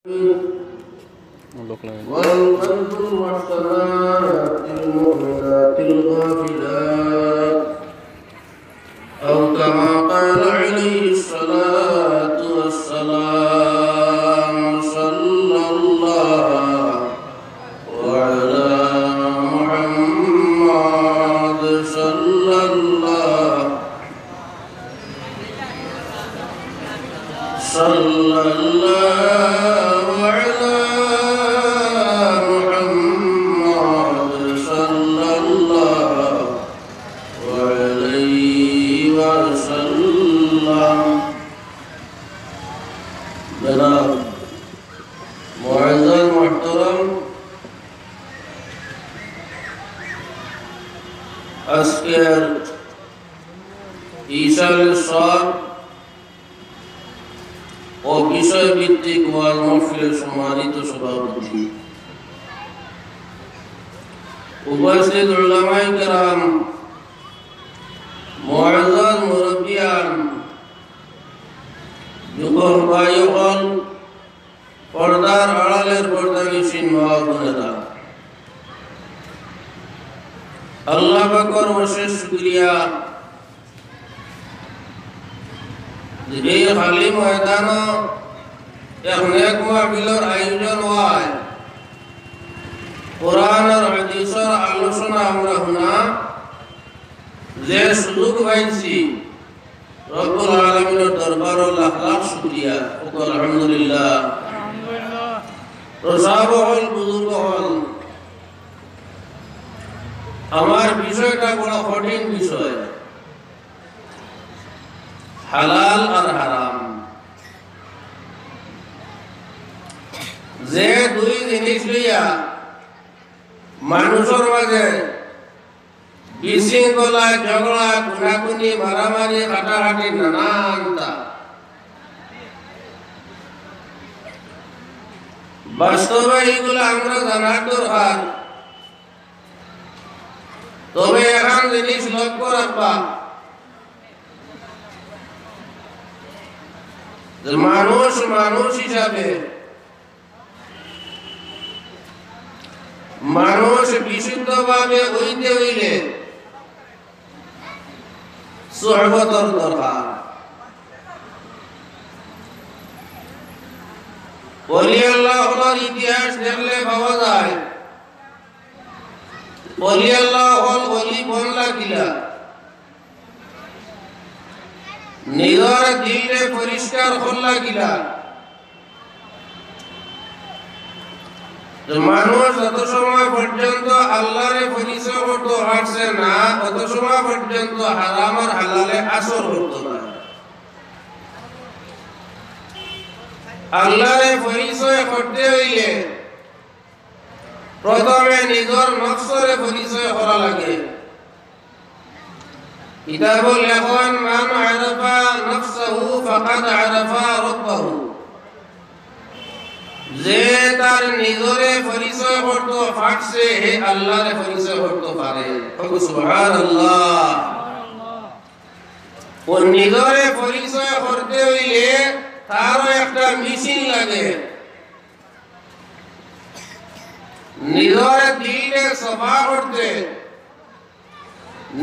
والقلب المحصنات المؤمنات الغافلات أو كما قال عليه الصلاة والسلام صلى الله وعلى محمد صلى الله على محمد صلى الله عليه وسلم. जनाब मुअज़्ज़ज़ मुहतरम আজকের ঈশার সাদ ও বিষয়ভিত্তিক ওয়াজ মাহফিলের সম্মানিত সভাপতি, উপস্থিত উলামায়ে কেরাম, মুআজ্জাজ মুরব্বিয়ান, যুবক ভাইগণ, পর্দার আড়ালের পর্দানিশীন মা ও বোনেরা, আল্লাহ পাকের অশেষ শুকরিয়া এই খালি ময়দান এক মাহফিলের আয়োজন হয়। কোরআন আর হাদিসের আলোচনা আমরা শুনা যে সুযোগ পাইছি, রব্বুল আলামিনের দরবারে লাখ লাখ শুকরিয়া। আলহামদুলিল্লাহ। প্রসাব হল, বুজুর্গ হল, আমার বিষয়টা বড় কঠিন বিষয়, হালাল আর হারাম। যে দুই জিনিস লইয়া মানুষের মাঝে বিশৃঙ্খলা, ঝগড়া, খুনাখুনি, মারামারি, কাটাকাটি, নানানটা, বাস্তবে এইগুলো আমরা জানার দরকার। তবে এখন জিনিস লক্ষ্য রাখবা, মানুষ মানুষ হিসাবে মানুষ বিশুদ্ধভাবে হইতে হইলে সুহবতের দরকার। ওলি আল্লাহর ইতিহাস দেখলে পাওয়া যায়, ওলি আল্লাহ হল ওলি বনলা কিলা, নিজের দিলে পরিষ্কার করলা কিলা। মানুষ যত সময় পর্যন্ত আল্লাহরে পরিচয় করতে পারছে না, তত সময় পর্যন্ত হারাম আর হালালে আসর করতে না। আল্লাহরে পরিচয় করতে হইলে প্রথমে নিজের নফসরে পরিচয় করা লাগে। কিতাবুল লেখন মান আরাফা নফসাহু ফাকাদ আরাফা রাব্বাহু, যে তার নিজরে পরিচয় করতে পারছে হে আল্লাহরে পরিচয় করতে পারে। সুবহানাল্লাহ। ও নিজরে পরিচয় করতে হইলে তারও একটা মেশিন লাগে। নিজের দিলকে সাফা করতে,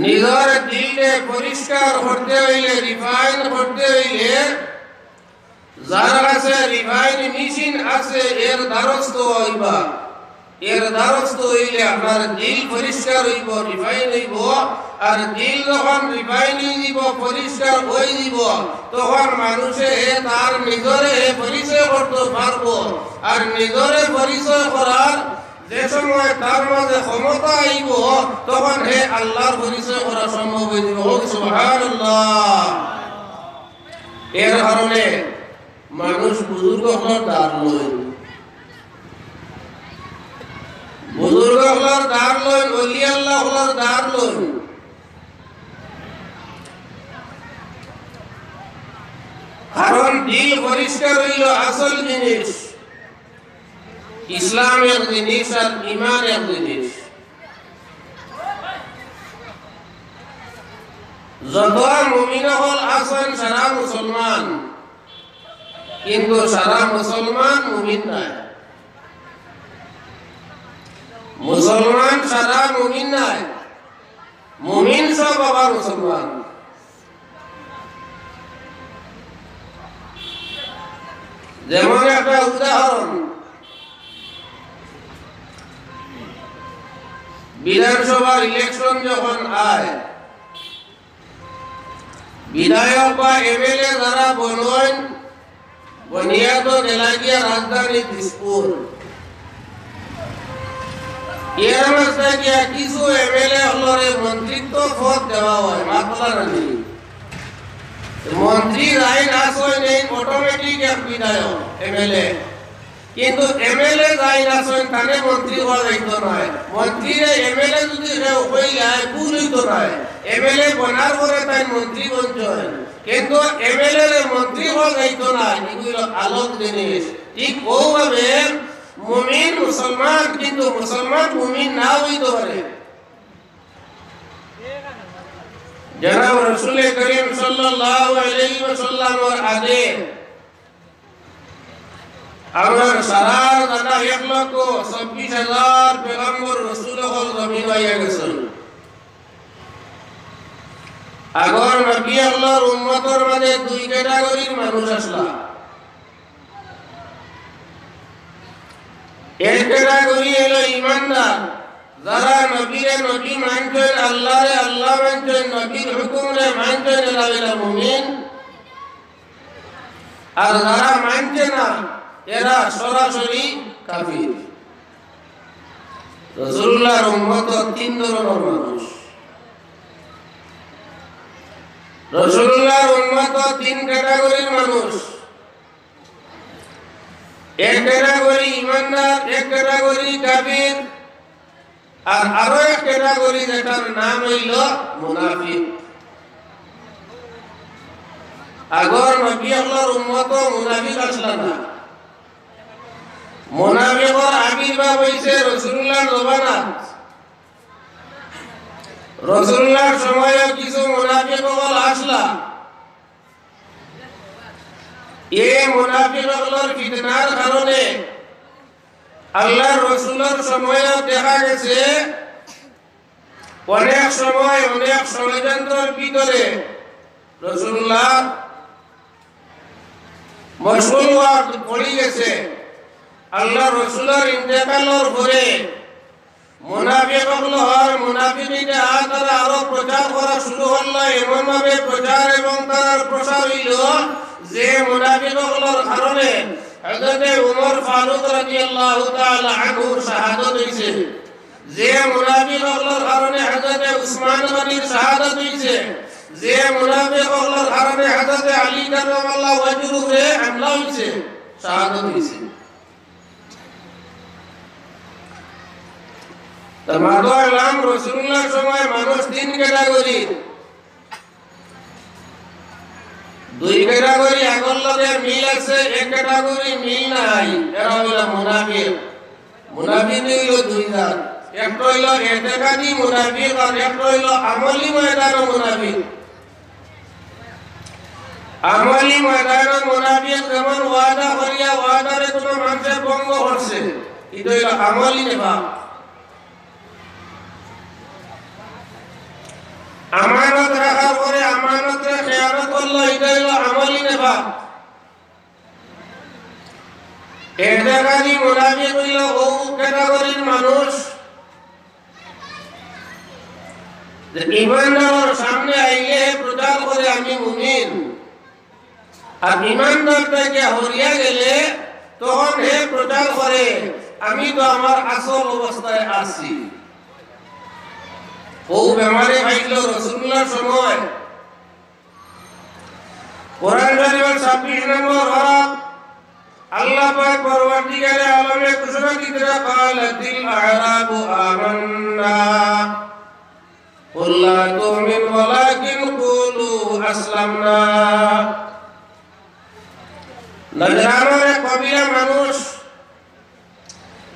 নিজের দিলকে পরিষ্কার করতে হইলে, রিফাইন করতে হইলে যার কাছে রিফাইন মেশিন আছে এর দ্বারস্থ হইবা। এর দ্বারস্থ হইলে আপনার দিল পরিষ্কার হইব, রিফাইন হইব। আর দিল যখন রিফাইন হইব, পরিষ্কার হয়ে যাব, তখন মানুষে তার নিজরে পরিচয় করতে পারবো। আর নিজরে পরিচয় করার যে সময় তার মাঝে ক্ষমতা আইব, তখন হে আল্লাহর পরিচয় করা সম্ভব হয়ে যাব। সুবহানাল্লাহ। এর কারণে মানুষ বুজুর্গ হলার দ্বার লয়, বুজুর্গ হলার দ্বার লয়, ওলি আল্লাহ হলার দ্বার লয়। কারণ দিল পরিষ্কার হইল আসল জিনিস। ইসলাম এক জিনিস আর ঈমান এক জিনিস। যত মুমিন হল আছেন সারা মুসলমান, কিন্তু সারা মুসলমান মুমিন নাই। মুসলমান সারা মুমিন নাই, মুমিন সব আবার মুসলমান। যেমন একটা উদাহরণ, বিধানসভার ইলেকশন যখন আয়, বিধায়ক বা এমএলএ যারা বনন বনিয়াদ এলাকিয়া রাজধানী দিসপুর, এর মাঝে গিয়া কিছু এমএলএ হলরে মন্ত্রিত্ব পদ দেওয়া হয়, মাতলা রানি মন্ত্রী আইন আসয় নেই, অটোমেটিক এক বিধায়ক এমএলএ। কিন্তু এমএলএ আইন আসয় তানে মন্ত্রী হওয়া যাইতো নয়, মন্ত্রীরে এমএলএ যদি হয়ে যায় ভুল হইতো নয়, এমএলএ বনার পরে তাই মন্ত্রী বঞ্চয়। কিন্তু এমএলএ মন্ত্রী হওয়া যাইতো না, এগুলো আলোক জিনিস। ঠিক ওভাবে মুমিন মুসলমান, কিন্তু মুসলমান মুমিন না হইতে পারে। জনাব রাসূল করিম সাল্লাল্লাহু আলাইহি ওয়াসাল্লামের আগে আমার সারা দাদা 1,26,000 পয়গম্বর রাসূল হল জমিন হয়ে গেছেন। আগর নবী আল্লাহর উম্মতের মাঝে দুই ক্যাটাগরির মানুষ আসলা। এক ক্যাটাগরি হলো ঈমানদার, যারা নবীরে নবী মানছেন, আল্লাহরে আল্লাহ মানছেন, নবীর হুকুমরে মানছেন, এরা হলো মুমিন। আর যারা মানছে না এরা সরাসরি কাফির। রাসূলুল্লাহর উম্মত তিন ধরনের মানুষ। রাসূলুল্লাহর উম্মত তিন ক্যাটাগরির মানুষ। এক ক্যাটাগরি ঈমানদার, এক ক্যাটাগরি কাফির, আর আরো এক ক্যাটাগরি যেটার নাম হইল মুনাফিক। আগর নবী আল্লাহর উম্মত মুনাফিক আসলা না। মুনাফিকর আবির্ভাব হইছে রাসূলুল্লাহর জমানাত। রাসূলুল্লাহর সময়ে কিছু মুনাফিক হল আসলা। এই মুনাফিকগুলোর ফিতনার কারণে আল্লাহর রাসূলের সময়ে দেখা গেছে অনেক সময় অনেক ষড়যন্ত্রের ভিতরে রাসূলুল্লাহ মশগুল হওয়া পড়ে গেছে। আল্লাহর রাসূলের ইন্তেকালের পরে মুনাফিকগুলো আর মুনাফিকীরা তারা আরো প্রচার করা শুরু হলো। এমন ভাবে প্রচার এবং তার প্রসার হইল যে মুনাফিকগুলোর কারণে হযরত ওমর ফারুক রাদিয়াল্লাহু তাআলা আনহুর শাহাদাত হইছে, যে মুনাফিকগুলোর কারণে হযরত উসমান গনির শাহাদাত হইছে, যে মুনাফিকগুলোর কারণে হযরত আলী কারামাল্লাহু ওয়াজহুরে হামলা হইছে, শাহাদাত হইছে। তামাদো আলাম রাসূলুল্লাহর সময় মানুষ তিন ক্যাটাগরি। দুই ক্যাটাগরি আগর লগে মিল আছে, এক ক্যাটাগরি মিল নাই, এরা হলো মুনাফিক। মুনাফিক হইল দুই জাত, একটা হইল ইতিকাদি মুনাফিক আর একটা হইল আমলি ময়দানের মুনাফিক। আমলি ময়দানের মুনাফিক যেমন ওয়াদা করিয়া ওয়াদারে কোনো মানুষের ভঙ্গ করছে, এটা হইল আমলি নিফাক। আমানত রাখার পরে আমানতে খেয়ানত করলো, এটা হলো আমলি নিফাক। ইতিকাদি মুনাফিক হইল ও ক্যাটাগরির মানুষ যে ঈমানদারের সামনে আইলে প্রচার করে আমি মুমিন, আর ঈমানদার থেকে হরিয়া গেলে তখন হে প্রচার করে আমি তো আমার আসল অবস্থায় আছি। ও বেমারে ভাইল রাসূলুল্লাহর সময় কোরআন শরীফের 26 নম্বর হরফ আল্লাহ পাক পরওয়ারদিগারে আলমে ঘোষণা দিতে কালাতিল আ'রাবু আমান্না কুল লা তু'মিনু ওয়ালাকিন কুলু আসলামনা। নজরানের এক কবিরা মানুষ,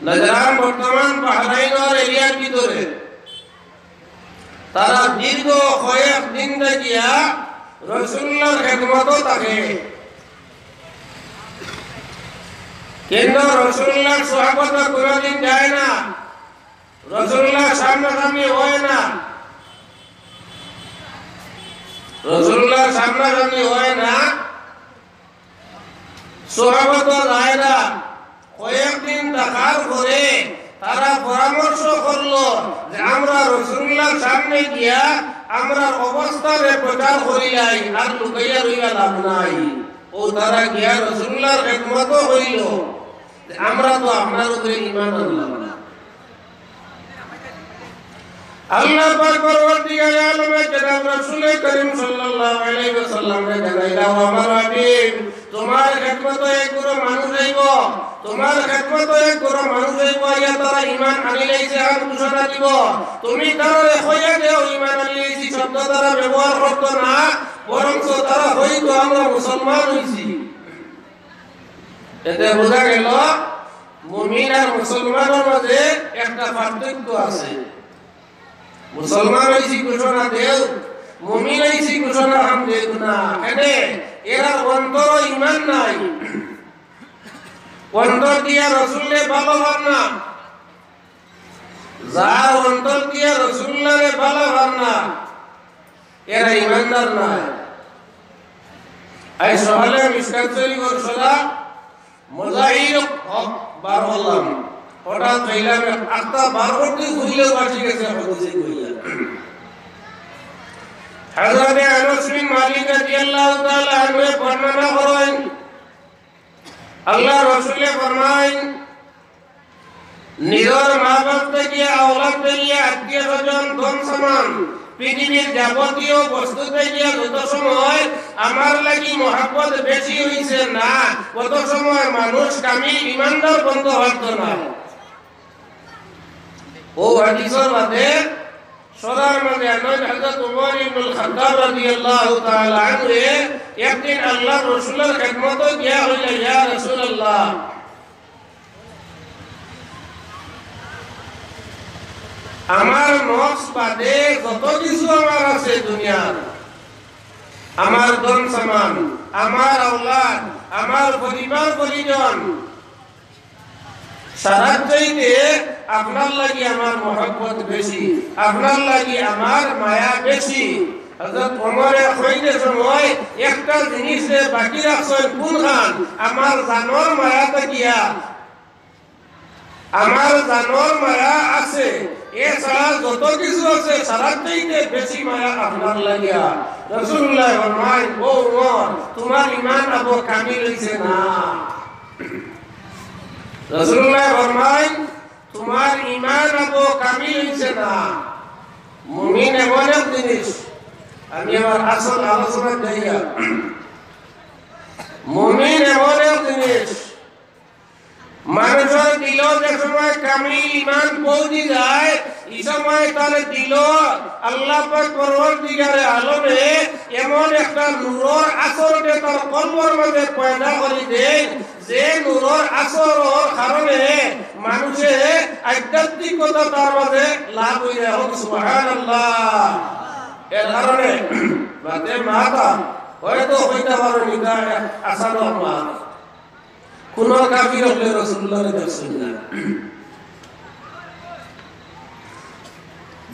নজরান বর্তমান বাহরাইনের এরিয়ার ভিতরে, তারা দীর্ঘ কয়েক দিন দেখিয়া রাসূলুল্লাহর খেদমত থাকে। কিন্তু রাসূলুল্লাহ সাহাবাত কোনদিন যায় না, রাসূলুল্লাহ সামনাসামনি হয় না, রাসূলুল্লাহ সামনাসামনি হয় না, সাহাবাত যায় না। কয়েকদিন দেখার পরে তারা পরামর্শ করলো যে আমরা রাসূলুল্লাহ সামনে গিয়া আমরা অবস্থানে প্রচার করিলাই, আর লুকাইয়া রইয়া লাভ নাই। ও তারা গিয়া রাসূলুল্লাহর খেদমত হইল, আমরা তো আপনার উপরে ঈমান আনলাম না। আল্লাহ পাক পরবর্তীকালে আলমে জনাব রাসূল করিম সাল্লাল্লাহু আলাইহি ওয়াসাল্লাম রে জানাইলা, ও আমার হাবিব, তোমার খেদমতে এক গুরু মানুষ হইব, তোমার খেদমতে এক গুরু মানুষ হইব, ইয়া তারা ঈমান আনি লাইছে আর ঘোষণা দিব। তুমি তারা কইয়া দেও ঈমান আনি লাইছি শব্দ তারা ব্যবহার করতো না, বরং তারা হইতো আমরা মুসলমান হইছি। এতে বোঝা গেল মুমিন আর মুসলমানের মাঝে একটা পার্থক্য আছে। মুসলমান হইছি ঘোষণা দেও, মুমিন হইছি ঘোষণা হাম দেও না। এনে এরা অন্তর ঈমান নাই, অন্তর দিয়া রাসূলকে ভালোবাসে না। যার অন্তর দিয়া রাসূলকে ভালোবাসে না, এরা ঈমানদার নাই। আই সহলে মিশকাত শরীফ সদা মুজাহিদ হক বার হলাম, হঠাৎ কইলাম আত্মা বার করতে ভুলে বাঁচি গেছে হচ্ছে কইলা। হযরত আনাস বিন মালিক রাদিয়াল্লাহু তাআলা আনহু বর্ণনা করেন, আল্লাহ রাসূল ফরমায়েন, নিজের মা বাপ থেকে আওলাদ থেকে আত্মীয় স্বজন ধন সমান পৃথিবীর যাবতীয় বস্তু থেকে যত সময় আমার লাগি মহব্বত বেশি হইছে না, কত সময় মানুষ কামিল ঈমানদার বন্ধ হতো না। ও হাদিসের মধ্যে সরার মধ্যে হযরত ওমর ইবনে খাত্তাব রাদিয়াল্লাহু তাআলা আনহু একদিন আল্লাহর রাসূলের খেদমতে গিয়া হইল, ইয়া রাসূলুল্লাহ, আমার নফস বাদে যত কিছু আমার আছে দুনিয়ার, আমার ধন সামান, আমার আওলাদ, আমার পরিবার পরিজন, সারা চাইতে আপনার লাগি আমার মহব্বত বেশি, আপনার লাগি আমার মায়া বেশি। হযরত ওমরে কইতে সময় একটা জিনিসে বাকি রাখছেন, কোনখান? আমার জানোর মায়া থাকিয়া, আমার জানোর মায়া আছে, এছাড়া যত কিছু আছে সারা চাইতে বেশি মায়া আপনার লাগিয়া। রাসূলুল্লাহ ফরমায়, ও ওমর, তোমার ঈমান আবু কামিল হইছে না। রাসূলুল্লাহ ফরমায়, তোমার ঈমান আবু কামিল হইছে না। মুমিন এমন এক জিনিস, আমি আমার আসল আলোচনা যাইয়া, মুমিন এমন এক জিনিস, মানুষের দিল যে সময় কামিল ঈমান পৌঁছে যায়, এই সময় তার দিল আল্লাহ পাক পরবর্তীকালে আলমে এমন একটা নূরের আসরকে তার কলবের মধ্যে পয়দা করে দেন, যে নূরের আসরের কারণে মানুষে আধ্যাত্মিকতা তার মাঝে লাভ হইয়া হোক। সুবহানাল্লাহ। এর কারণে বাতে মাতা হয়তো হইতে পারে নিদা আসান মা কোন কাফির হলে রাসূলুল্লাহর দেখছেন না,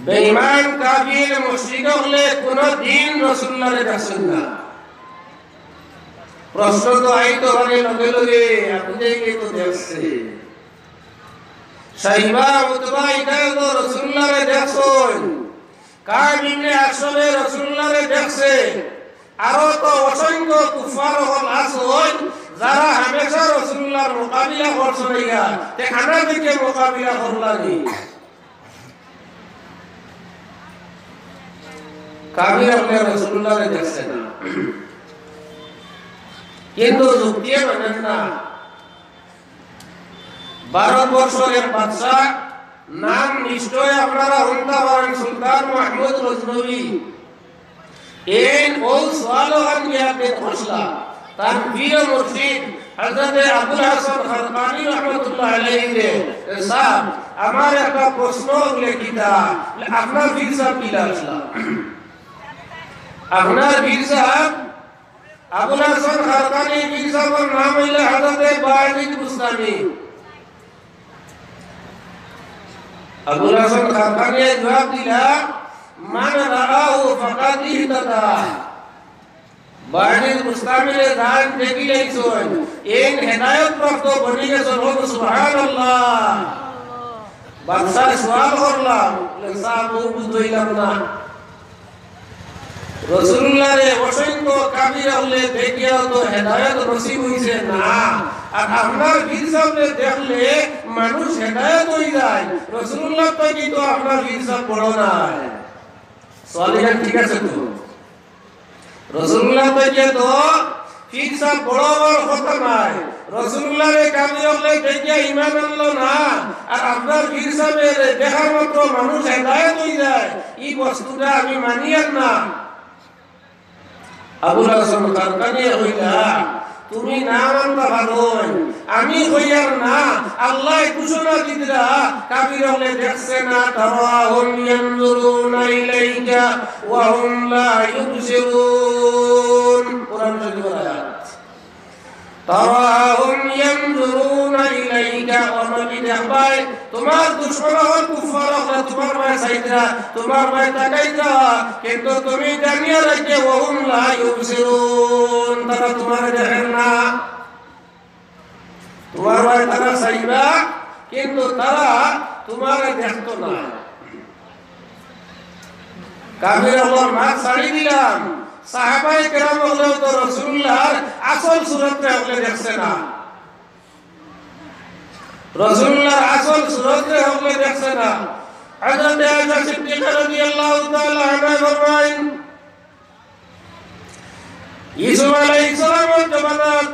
বেঈমান কাফির মুশরিক হলে কোন দিন রাসূলুল্লাহর দেখছেন না। প্রশ্ন তো আইতো মানে লগে লগে আপনি কি তো দেখছে সাইবা উতবা এটা তো রাসূলুল্লাহর দেখছেন, কাব ইবনে আসলে রাসূলুল্লাহর দেখছে, আরো তো অসংখ্য কুফার হল আসল যারা হামেশা রাসূলুল্লাহর মোকাবিলা করছে না, তে খানা থেকে মোকাবিলা করলানি। কাফির হলে রাসূলুল্লাহর দেখছে না, কিন্তু যুক্তি মানেন না। ভারতবর্ষের বাদশাহ নাম নিশ্চয় আপনারা শুনতে পারেন, সুলতান মাহমুদ গজনবী। এই ও সোয়ালহান ইয়াতে খসলা তার প্রিয় মুর্শিদ হযরত আবুল হাসান খানকানী রাহমাতুল্লাহ আলাইহি রে, সাহেব আমার একটা প্রশ্ন লিখিতা, আপনার পীর সাহেব কি লাগলা, আপনার পীর সাহেব আবুল হাসান খারকানি পীর সাহেবের নাম হইলে হযরত বায়জিদ বুস্তামি। আবুল হাসান খারকানি জবাব দিলা মান রাআহু ফাকাদ ইহতাদা। বায়জিদ বুস্তামিরে দান দেখিলেইছন এই হেদায়েত প্রাপ্ত বনি গেছেন। সুবহানাল্লাহ। বাদশা সওয়াল করলাম সাহেব বুঝাইলাম না রাসূলুল্লাহ রে অসংখ্য কাবিরা হলে দেখিয়া তো হেদায়েত নসিব হইছে না, আর আপনার পীর সাহেবকে দেখলে মানুষ হেদায়েত হয়ে যায়। রাসূলুল্লাহ তো কিন্তু আপনার পীর সাহেব বড় না সলিহান ঠিক আছে তো রাসূলুল্লাহ তো যে তো পীর সাহেব বড় বড় কথা নাই। রাসূলুল্লাহ রে কাবিরা হলে দেখিয়া ঈমান আনলো না, আর আপনার পীর সাহেবের দেখার মাত্র মানুষ হেদায়েত হয়ে যায়, এই বস্তুটা আমি মানিয়ার না। আবুল হাসান খারকানি কইলা তুমি না মানতা ভালোই, আমি কইয়ার না। আল্লাহ ঘোষণা দিতরা কাফির হলে দেখছে না তারাহুম ইয়ানজুরুনা ইলাইকা ওয়া হুম লা ইউবসিরুন। কোরআন শরীফ আয়াত তারাহুম ইয়ানজুরুনা ইলাইকা ওয়া নবী দেখবাই তোমার দুশমন হল কুফার হল তোমার ভাই সাইদরা তোমার ভাই তাকাইতা, কিন্তু তুমি জানিয়া রাখে ওয়া হুম লা ইউবসিরুন তারা তোমার দেখেন না। তোমার ভাই তারা সাইবা কিন্তু তারা তোমার দেখতো না। কাফির হল মাছ ছাড়ি দিলাম, সাহাবায়ে কেরাম হলেও তো রাসূলুল্লাহর আসল সুরতটা হলে দেখছে না। রাসূলুল্লাহর আসল সুরতটা হলে দেখছে না। হযরত আয়েশা সিদ্দিকা রাদিয়াল্লাহু তাআলা আনহা ফরমায়েন ইউসুফ আলাইহিস সালামের জমানাত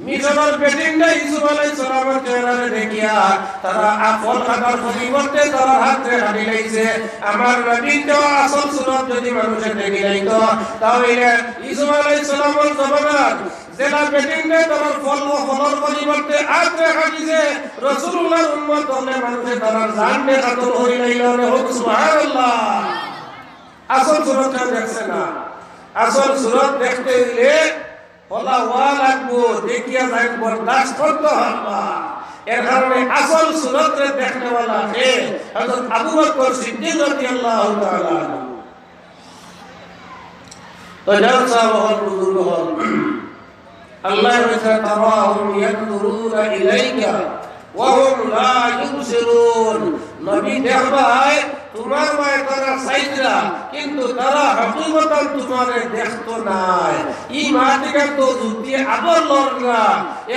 মিশরের বেটিনটা ইউসুফ আলাইহিস সালামের চেহারা দেখিয়া তারা আপন কাটার পরিবর্তে তারা হাতে হাঁটি লাইছে। আমার নবীর দেওয়া আসল সুরত যদি মানুষের দেখি লাইতো তাহলে ইউসুফ আলাইহিস সালামের জমানাত যেটা বেটিনটা তারা ফলের পরিবর্তে হাতে হাঁটিছে, রাসূলুল্লাহর উম্মত হলে মানুষের তারা জানবে কাতর হই লাইল। সুবহানাল্লাহ। আসল সুরতটা দেখছে না। আসল সুরত দেখতে হইলে বলা ওয়া লাগবো, দেখিয়া যাই বরদাস্ত করতে হবে। এর কারণে আসল সুরতরে দেখনেওয়ালা হে হযরত আবু বকর সিদ্দিক রাদিয়াল্লাহু তাআলা আনহু। তো যারা সাহাবা বুজুর্গ হল আল্লাহ তারাহুম ইয়ানজুরুনা ইলাইকা ওয়া হুম লা ইউবসিরুন। নবী দেখবাই তোমার ভাই তারা সাইদরা কিন্তু তারা হকিকতান তোমারে দেখতো না। এই মাটিকা তো যুক্তি আবার লড়না,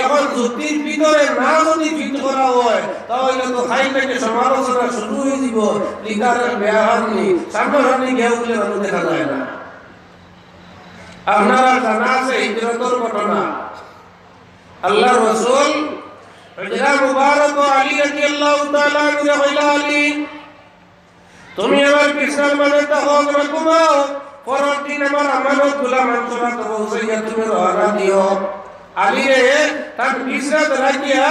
এখন যুক্তির ভিতরে না যদি ফিট করা হয় তাহলে তো খাই থেকে সমালোচনা শুরু হয়ে যাব। লিখারের ব্যাহারনি সামনাসামনি গেউ বলে মানুষ দেখা যায় না। আপনারা জানা আছে হিজরতের ঘটনা। আল্লাহ রাসূল হুজরা মুবারক আলী রাদিয়াল্লাহু তাআলা আনহু কইলা আলী তুমি আমার পিছন মানে তা হোক না ঘুমাও, পরের দিন আমার আমানত গুলা মানসুরা তো বউসাইয়া তুমি রওনা দিও। আলী রে তার পিছন রাখিয়া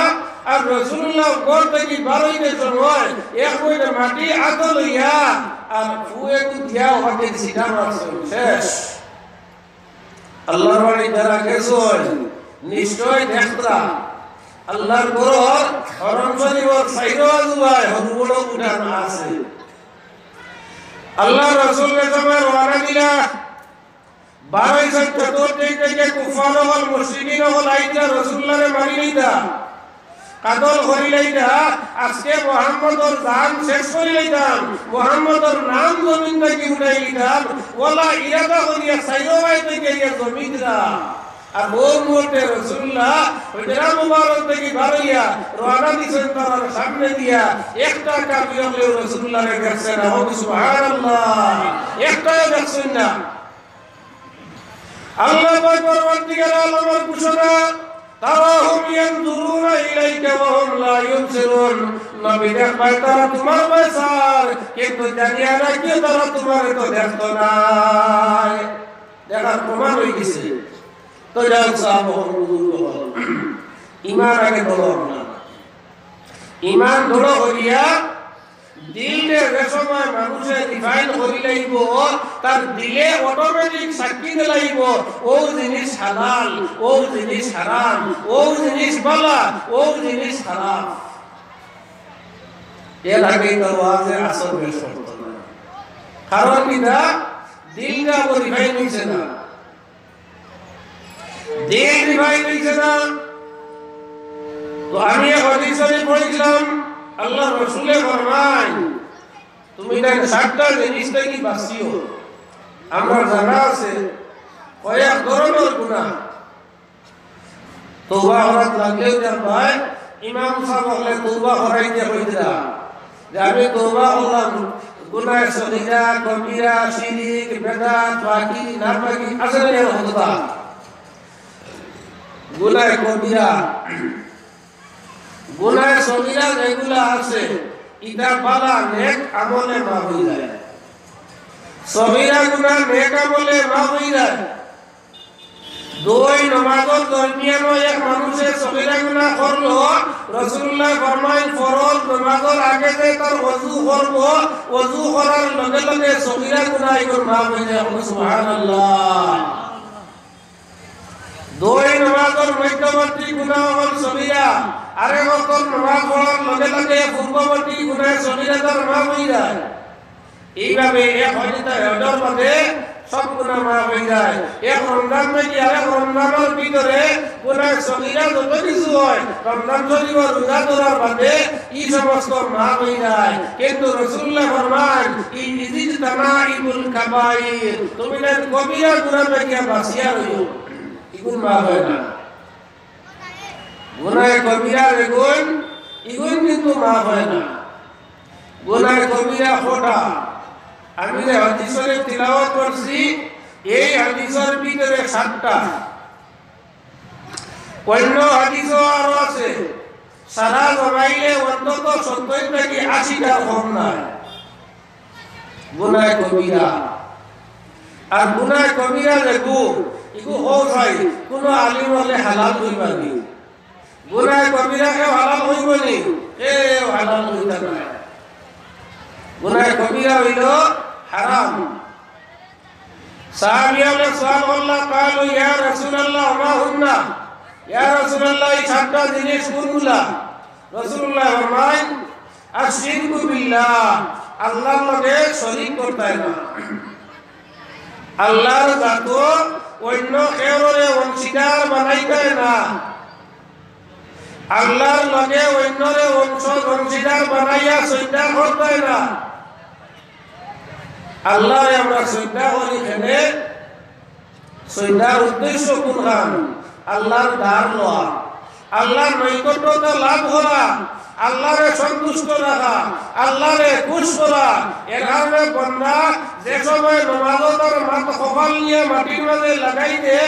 আর রাসূলুল্লাহ ঘর থেকে বারইতে সময় এক কইটা মাটি আতো লইয়া আর ফুয়ে দিয়া ওকে সিধা মারছেন। শেষ। আল্লাহর বাড়ি যারা গেছেন নিশ্চয় দেখতা আল্লাহর ঘর হরম শরীফের সাইডে আজুবাই হরুবড় উঠান আছে। আল্লাহ রাসূলের সময় রওনা দিলা 12 থেকে কুফার ওয়াল মুশরিকিন ওয়াল আইতা রাসূলুল্লাহরে মারি লইতা, কাতল করি লইতা। আজকে মুহাম্মদর জান শেষ করি লইতাম, মুহাম্মদর নাম জমিন থেকে উঠাই লইতাম, ওয়ালা ইরাদা করিয়া সাইয়বাই থেকে জমিনরা। আর বহু মুহূর্তে রাসূলুল্লাহ হুজরা মুবারক থেকে বাড়িয়া রওনা দিছেন তার সামনে দিয়া একটা কাফির হলে রাসূলুল্লাহকে দেখছে না। সুবহানাল্লাহ। একটাও দেখছেন না। আল্লাহ পাক পরবর্তীকালে আলমের ঘোষণা তারাহুম ইয়ানজুরুনা ইলাইকা ওয়া হুম লা ইউবসিরুন। নবী দেখবাই তারা তোমার বেসার কিন্তু জানিয়া রাখিও তারা তোমার তো দেখতো না। দেখার প্রমাণ হয়ে গেছে। তো যাও সাহাবা বুজুর্গ হল ঈমান আগে ধরো না। ঈমান ধরো করিয়া দিলে যে সময় মানুষের রিফাইন করি লাইব তার দিলে অটোমেটিক সাক্ষী দিলাইব ও জিনিস হালাল ও জিনিস হারাম ও জিনিস বালা ও জিনিস খারাপ এর আগে তো ওয়াজে আসর বেশ করতো না কারণ কিনা দিলটা রিফাইন হইছে না দিল রিফাইন হইছে না তো আমি হাদিসে পড়ছিলাম আল্লাহ রাসূলে ফরমান তুমি তার সাতটা জিনিস থেকে বাঁচিও আমার জানা আছে কয়েক ধরনের গুনাহ তওবা করার লাগলেও ভাই ইমাম সাহেব বলে তওবা করাইতে হইতা যে আমি তওবা করলাম গুনাহ সগীরা কবিরা শিরক বিদআত বাকি নাপাকি আসলে এর হতো গুনাহ কবিরা গুনাহ সগীরা যেগুলো আছে ইদা বালা নেক আমলে মাফ হয়ে যায় সগীরা গুনাহ নেক আমলে মাফ হয়ে যায় দুই নামাজের দরমিয়ানো এক মানুষের সগীরা গুনাহ করলো রাসূলুল্লাহ ফরমায় ফরজ নামাজের আগে যে তার ওযু করব ওযু করার লগে লগে সগীরা গুনাহ এগুলো মাফ হয়ে যায় সুবহানাল্লাহ দুই নামাজের মধ্যবর্তী গুনাহ হল সগীরা আরে ওকর নামাজ পড়ার লগে লগে পূর্ববর্তী গুনাহ সগীরা তার মাফ হয়ে যায় এইভাবে এক হযরত হজর মধ্যে সব গুনাহ মাফ হয়ে যায় এক রমজান থেকে আরেক রমজানের ভিতরে গুনাহ সগীরা যত কিছু হয় রমজান শরীফের রোজা ধরার বাদে এই সমস্ত মাফ হয়ে যায় কিন্তু রাসূলুল্লাহ ফরমান ইজিদ তানাইবুল কাবাইর তুমি না কবিরা গুনাহ থেকে বাঁচিয়া রইও এগুলো মাফ হয় না গুনাহ কবিরা এগুলো কিন্তু মাফ হয় না গুনাহ কবিরা খোটা আমি যে হাদিসে তিলাওয়াত করছি এই হাদিসের ভিতরে 7টা অন্য হাদিসও আরো আছে সারা জমাইলে অন্তত 70 থেকে 80টা কম নাই গুনাহ কবিরা আর গুনাহ কবিরা দেখো ইগো হয় কোন আলিম হলে হালাল হইবানি গুনাহ কবিরা কে হালাল হইবনি এ হালাল হইতা না গুনাহ কবিরা হইল হারাম সাহাবীরা সওয়াল আল্লাহ قالوا ইয়া রাসূলুল্লাহ মা হুন্না ইয়া রাসূলুল্লাহ এই 7টা জিনিস কোনগুলা রাসূলুল্লাহ ফরমায় আশরিকু বিল্লাহ আল্লাহর লগে শরীক করতে না আল্লাহর জাত অন্য কেউরে অংশীদার বানাইতে না আল্লাহর লগে অন্যরে অংশীদার বানাইয়া সইদা করতে না আল্লাহ আমরা সইদা করি কেনে সইদার উদ্দেশ্য কোনখান আল্লাহর ধার লওয়া আল্লাহর নৈকট্যতা লাভ করা আল্লাহরে সন্তুষ্ট রাখা আল্লাহরে খুশ করা এর কারণে বান্দা যে সময় নামাজের মাথা কপাল নিয়ে মাটির মাঝে লাগাই দে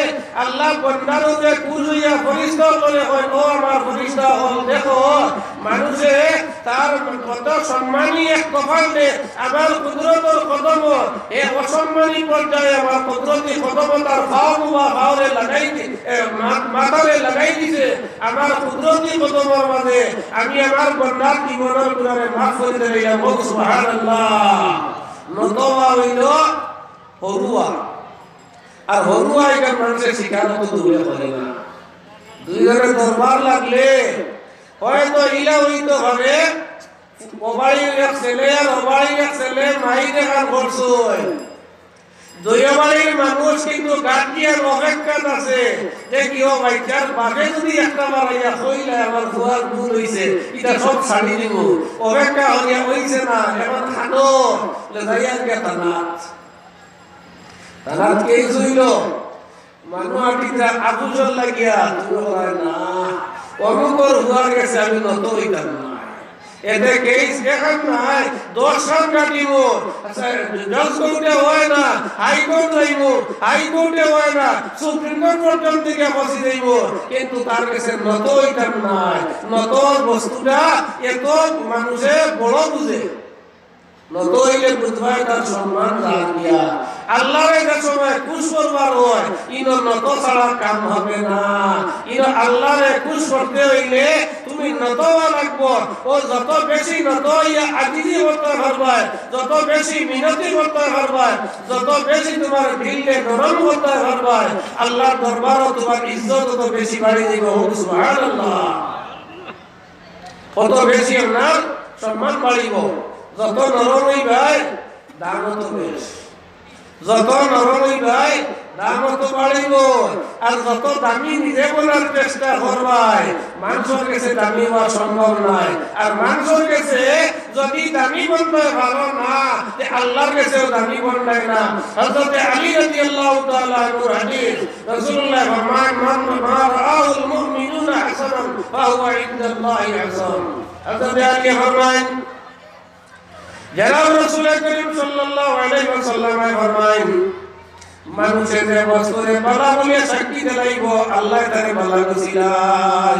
আল্লাহ বান্দার উপরে খুশ হইয়া ফরিস্তা করে কয় ও আমার ফরিস্তা হল দেখো মানুষে তার কত সম্মানী এক কপাল দে আমার কুদরতের কদম এই অসম্মানী পর্যায়ে আমার কুদরতি কদম তার ভাওরে লাগাই দি মাথারে লাগাই দিছে আমার কুদরতি কদমের মাঝে আমি আমার বান্দার জীবনের গুনাহে মাফ করে দিলাম সুবহানাল্লাহ নতওয়া হইল হরুয়া আর হরুয়া এখানে মানুষের শিকারত দূরে করে না দুই জনের দরবার লাগলে হয়তো ইলা হইতো হবে ওবাড়ির এক ছেলে আর ওবাড়ির এক ছেলে মাই দেখার করছই দয়াবাড়ির মানুষ কিন্তু গাটিয়ার অপেক্ষাত আছে যে কি ও ভাইটার বাপে যদি একটা বাড়াইয়া কইলে আমার ফুয়ার ভুল হইছে এটা সব ছাড়ি দিব অপেক্ষা হইয়া হইছে না এমন খানো যাইয়া কে তানাত কে হইল মানুষটিটা আবুজল লাগিয়া তুমি হয় না অমুকর হুয়ার গেছে আমি নত হইতাম না এতে কেস এখন নাই 10 সাল কাটিব জজ কোর্টে হয় না হাইকোর্ট যাইব হাইকোর্টে হয় না সুপ্রিম কোর্ট পর্যন্ত থেকে বসে যাইব কিন্তু তার কাছে নত হইতাম নাই নত বস্তুটা এত মানুষে বড় বুঝে নত হইলে বুঝবাই তার সম্মান রাখিয়া আল্লাহর যে সময় খুশ করবার হয় ইনো নত ছাড়া কাম হবে না ইনো আল্লাহরে খুশ করতে হইলে তুমি তুমি নত লাগবো ও যত বেশি নত ইয়া আজিজি করতে পারবা যত বেশি মিনতি করতে পারবা যত বেশি তোমার দিলকে নরম করতে পারবা আল্লাহর দরবারে তোমার ইজ্জত তত বেশি বাড়ি দিব সুবহানাল্লাহ কত বেশি আপনার সম্মান বাড়িব যত নরম হইবাই দাম তো বেশি যত নরম হইবাই দাম তো বাড়িব আর যত দামি নিজে বলার চেষ্টা করবাই মানুষের কাছে দামি হওয়া সম্ভব নয় আর মানুষের কাছে যদি দামি বনতে পারো না তে আল্লাহর কাছেও দামি বনলাই না হযরত আলী রাদিয়াল্লাহু তাআলা আনহুর হাদিস রাসূলুল্লাহ ফরমান মান রাআউল মুমিনুনা হাসানান ফাহুয়া ইনদাল্লাহি হাসান হযরত আলী ফরমান জনাব রাসূল করিম সাল্লাল্লাহু আলাইহি ওয়াসাল্লাম ফরমান মানুষের যে বস্তুরে বালা বলে সাক্ষী দিলাইব আল্লাহ তারে বালা নসিলাই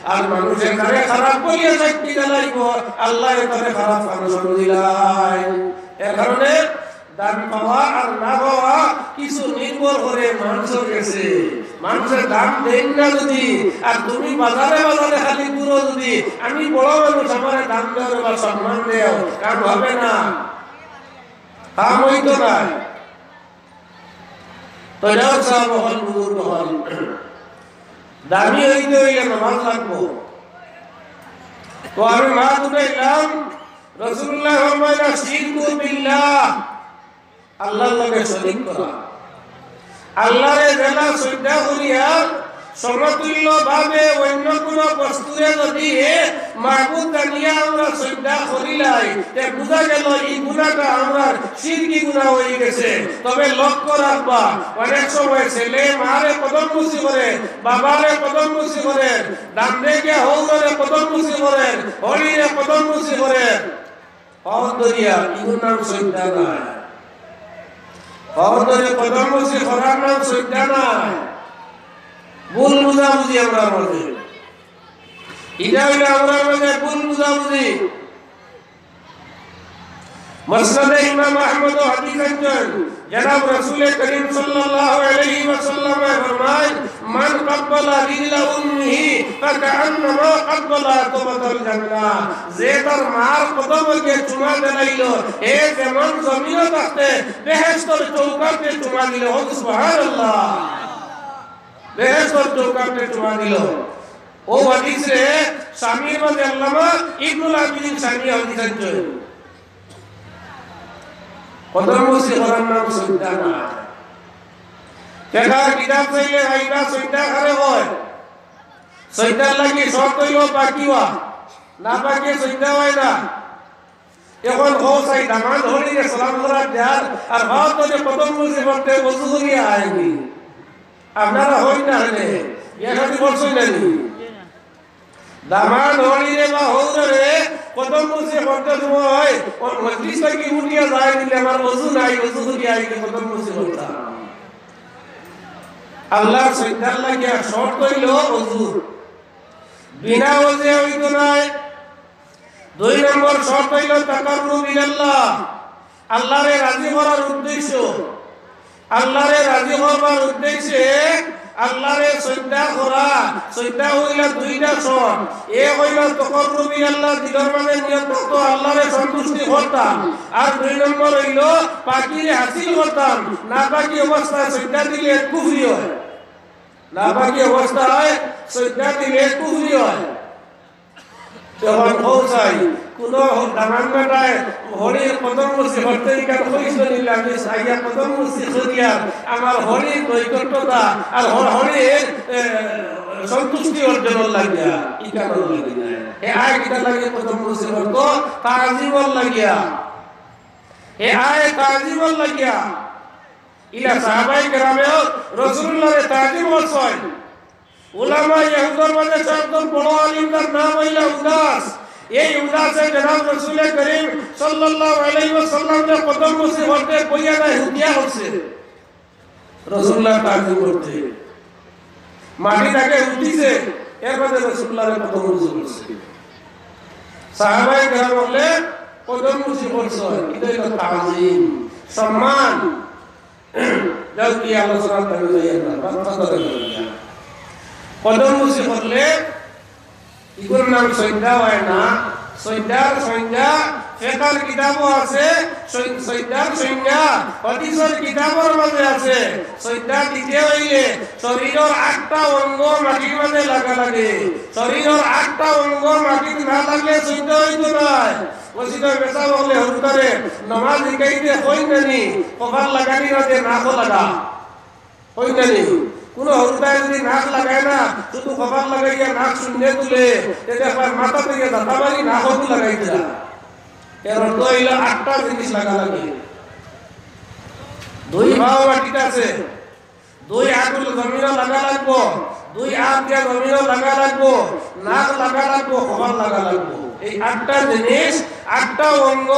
আর মানুষের তারে খারাপ বলে সাক্ষী দিলাইব আল্লাহ তারে খারাপ মানুষ দিলাই এর কারণে দান পাওয়া আর না পাওয়া কিছু নির্ভর করে মানুষের কাছে মানুষের দাম দেন না যদি আর তুমি বাজারে বাজারে খালি পুরো যদি আমি বড় মানুষ আমার দাম দেওয়ার বা সম্মান দেও কাম হবে না কাম হইতো না তো যাও সব হল বুজুর্গ হল দামি হইতে হইলে নামাজ লাগবো তো আমি মা দুটাইলাম রাসূলুল্লাহ ফরমাইলেন শিরকু বিল্লাহ আল্লাহর লগে শরীক করা আল্লাহরে যারা শ্রদ্ধা করিয়া সমতুল্য ভাবে অন্য কোন বস্তুরে যদি মাবুদ জানিয়া আমরা শ্রদ্ধা করিলাই তে বুঝা গেল এই গুনাহটা আমরা শিরকি গুনাহ হয়ে গেছে তবে লক্ষ্য রাখবা অনেক সময় ছেলে মারে কদম মুসি করে বাবারে কদম মুসি করে দান্দে কে হৌরে কদম মুসি করে হরিরে কদম মুসি করে অন্তরিয়া ইগুর নাম শ্রদ্ধা নাই অন্তরে কদম মুসি করার নাম শ্রদ্ধা নাই ভুল বুঝাবুঝি আমরা মধ্যে এটা হইলে আমরা মধ্যে ভুল বুঝাবুঝি মসনদে ইমাম আহমদ হাদিস আনছেন জনাব রাসূল করিম সাল্লাল্লাহু আলাইহি ওয়াসাল্লাম ফরমায় মান ক্বাবালা রিজলা উম্মিহি ফাকান্নামা ক্বাবালা তুবাতাল জান্নাহ যে তার মার কদমকে চুমা দিলাইলো এ যেমন জমিনে থাকতে বেহেশতের চৌকাতে চুমা দিল সুবহানাল্লাহ বেহেশতের চৌকাতে চুমা দিল ও হাদিসে সামির মধ্যে আল্লামা ইবনুল আবিদিন সামি হাদিস আনছেন কদম মুসি করার নাম শ্রদ্ধা না লেখার কিতাব চাইলে আইবা শ্রদ্ধা করে হয় শ্রদ্ধা লাগি সব কইল পাকিওয়া না পাকি শ্রদ্ধা হয় না এখন ও চাই দামান ধরি সালাম করার যার আর ভাব তো যে কদম মুসি করতে ওযু করিয়া আইনি আপনারা হই না হলে এখানে বলছই না দামান হলিরে বা হৌরে কদম মুসি করতে সময় ও মজলিস থেকে উঠিয়া যায় দিলে আমার ওযু নাই ওযু করিয়া আইলে কদম মুসি করতাম আল্লাহ শ্রদ্ধার লাগিয়া শর্ত হইল ওযু বিনা ওযে হইতো না দুই নম্বর শর্ত হইল তাকাররুব ইলাল্লাহ আল্লাহরে রাজি করার উদ্দেশ্য আল্লাহরে রাজি হবার উদ্দেশ্যে আল্লাহরে শ্রদ্ধা করা শ্রদ্ধা হইলা দুইটা শর্ত এক হইলা তাকাররুব ইলাল্লাহ দিলের মানে নিয়ত তো আল্লাহরে সন্তুষ্টি করতাম আর দুই নম্বর হইল পাকিরে হাসিল করতাম না পাকি অবস্থায় শ্রদ্ধা দিলে কুফরি হয় না পাকি অবস্থায় শ্রদ্ধা দিলে কুফরি হয় তখন হৌসাই কোন দামান বেটায় হরির কদম মুসি হরতে কার কইছ নিলে আমি সাইয়া কদম মুসি করিয়া আমার হরির নৈকট্যতা আর হরির সন্তুষ্টি অর্জন লাগিয়া ইকার লাগিয়া এ আয় কিটা লাগে কদম মুসি করত তাজিবল লাগিয়া এ আয় তাজিবল লাগিয়া ইলা সাহাবায়ে কেরামেও রাসূলুল্লাহর তাজিম করছেন উলামা ইহুদের মধ্যে একজন বড় আলিমদের নাম হইল উদাস এই উদাসে জনাব রাসূল করিম সাল্লাল্লাহু আলাইহি ওয়াসাল্লাম যে কদম মুসি করতে কইয়া না হুদিয়া হচ্ছে রাসূলুল্লাহ তাজিম করতে মাটি থেকে উঠিছে এর মধ্যে রাসূলুল্লাহর কদম মুসি করছে সাহাবায়ে কেরাম বললে কদম মুসি করছে এটা হলো তাজিম সম্মান যাও কি আলোচনা করে যাই না কথা কদম মুসি করলে ইগুলোর নাম সৈদা হয় না। সৈদার সংজ্ঞা ফিকহের কিতাবও আছে, সৈদার সংজ্ঞা হাদিসের কিতাবের মধ্যে আছে। সৈদা দিতে হইলে শরীরের 8টা অঙ্গ মাটির মধ্যে লাগা লাগে। শরীরের 8টা অঙ্গ মাটিতে না লাগলে সৈদা হইতো না। ওসিদা বেচা বলে হরুতারে নামাজ শিখাইতে হই নানি কপাল লাগানি রাতে নাকও লাগা হই নানি। কোন হরুতায় যদি নাক লাগায় না, শুধু কপাল লাগাইয়া নাক শূন্য তুলে একবার মাথা থেকে দাঁতা মারি নাকও লাগাই দিলা। এর অর্থ হইল 8টা জিনিস লাগা লাগে। 2 ভাও মাটিতে আছে, 2 আঙুল জমিনও লাগা লাগবো, 2 হাত দিয়ে জমিনও লাগা লাগবো, নাক লাগা লাগবো, কপাল লাগা লাগবো। এই 8টা জিনিস 8টা অঙ্গ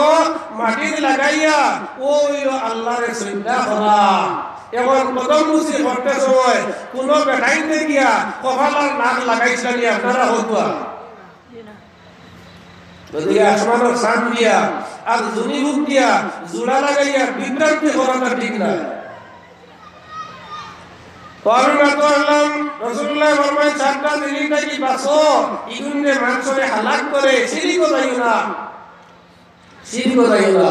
মাটিতে লাগাইয়া ও হইল আল্লাহর সিজদা করা। এবং প্রথম মুসি করতে সময় কোন বেটাইতে গিয়া কপাল আর নাক লাগাইছিলেন আপনারা হতুয়া যদি আসমানের সান দিয়া আর জুনি বুক দিয়া জোড়া লাগাইয়া বিভ্রান্তি করাটা ঠিক না। তো আমি মাত্র আনলাম রাসূলুল্লাহ ফরমায় 4টা জিনিস কি বাসো ইগুনে মানুষরে হালাক করে, শিরকও যাইও না, শিরকও যাইও না।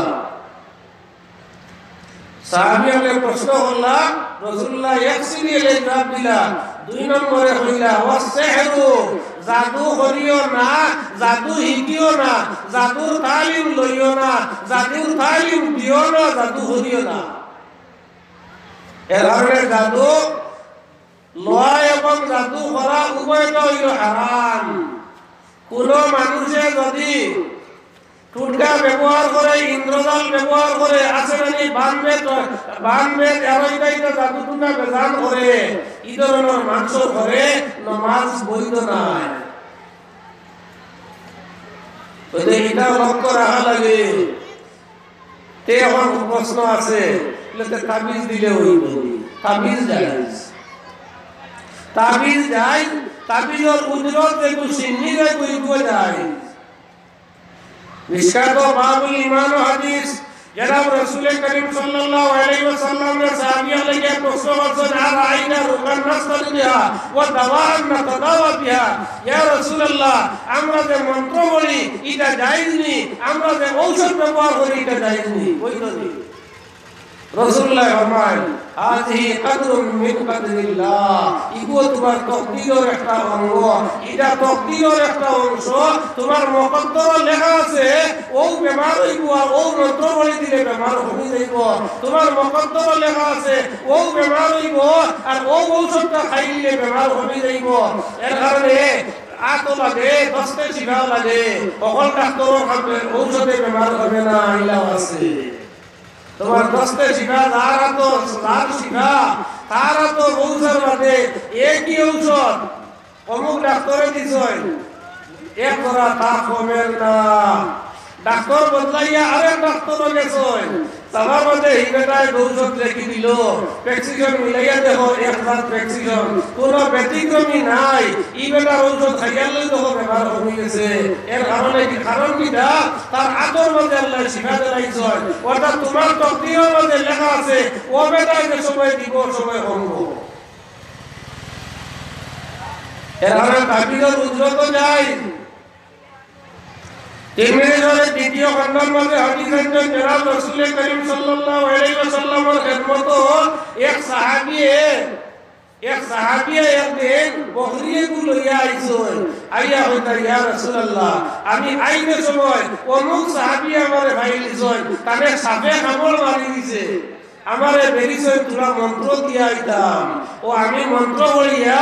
সাহাবী আমাকে প্রশ্ন করলা, রাসূলুল্লাহ এক সিরিয়ালে জবাব দিলা। 2 নম্বরে কইলা ওয়াসহরু, জাদু করিও না, জাদু শিখিও না, জাদুর তালিম লইও না, জাদুর তালিম দিও না, জাদু করিও না। এর কারণে জাদু লওয়া এবং জাদু করা উভয়টা হইল হারাম। কোন মানুষে যদি টুটকা ব্যবহার করে, ইন্দ্রজাল ব্যবহার করে, আছে নানি বানবে এরইটাইটা জাদু টুকা বেজান করে, এই ধরনের মানুষের ঘরে নামাজ বৈধ নাই। এটা লক্ষ্য রাখা লাগে। তে এখন প্রশ্ন আছে তাবিজ দিলে হইব, তাবিজ জায়েজ, তাবিজ যায়, তাবিজের উজরত যেটু সিন্নি যায় কইব যায়। বিখ্যাত বাবুল ঈমান ও হাদিস জনাব রাসূল করিম সাল্লাল্লাহু আলাইহি ওয়াসাল্লাম এর সাহাবী আলাইহি প্রশ্ন করছেন, আর আইনা রুকান নাস্তাল বিহা ওয়া দাওয়ান নাতাদাওয়া বিহা। ইয়া রাসূলুল্লাহ, আমরা যে মন্ত্র বলি এটা জায়েজ নি, আমরা যে ঔষধ ব্যবহার করি এটা জায়েজ নি, বৈধ নি। রাসূলুল্লাহ ফরমায় হাযিহি কদরুম মিন কদরিল্লাহ, ইগো তোমার তাকদীরের একটা অঙ্গ, এটা তাকদীরের একটা অংশ। তোমার মুকদ্দরে লেখা আছে ও বেমার হইব, আর ও মন্ত্র বলি দিলে বেমার হয়ে যাইব। তোমার মুকদ্দরে লেখা আছে ও বেমার হইব, আর ও ঔষধটা খাইলে বেমার হয়ে যাইব। এর কারণে আতো লাগে, দস্তে শিখাও লাগে, সকল ডাক্তার ঔষধে বেমার হবে না, ইলাও আছে। তোমার দস্তে শিখা যারা তো তার শিখা তারা তো ঔষধ বাদে একই ঔষধ অমুক ডাক্তারে দিছয়, এক করা তা কমের না। ডাক্তার বদলাইয়া আরেক ডাক্তার গেছয়, তার মধ্যে হিবেটায় ঔষধ লেখি দিল, প্রেসক্রিপশন মিলাইয়া দেখো 1000 প্রেসক্রিপশন, কোনো ব্যতিক্রমী নাই। ই বেটার ঔষধ খাইয়ালে দেখো ব্যবহার হয়ে গেছে। এর কারণে কি? কারণ কিটা? তার আদর মধ্যে আল্লাহ শিখা দিলাইছ, অর্থাৎ তোমার তকদীরের মধ্যে লেখা আছে ও বেটায় যে সময় দিব সময় করব। এর কারণে তাবিজের উজরত যায়। তিরমিজির দ্বিতীয় খণ্ডের মধ্যে হাদিস আছে, জনাব রাসূল করিম সাল্লাল্লাহু আলাইহি ওয়াসাল্লামের খিদমত এক সাহাবী একদিন বকরিগুলো লইয়া আইছেন। আইয়া হইতা, ইয়া রাসূলুল্লাহ, আমি আইনের সময় অমুক সাহাবী আমারে ভাইলিছেন, তারে সাপে কামড় মারি দিছে, আমারে বেরিছেন তোরা মন্ত্র দিয়া আইতাম, ও আমি মন্ত্র বলিয়া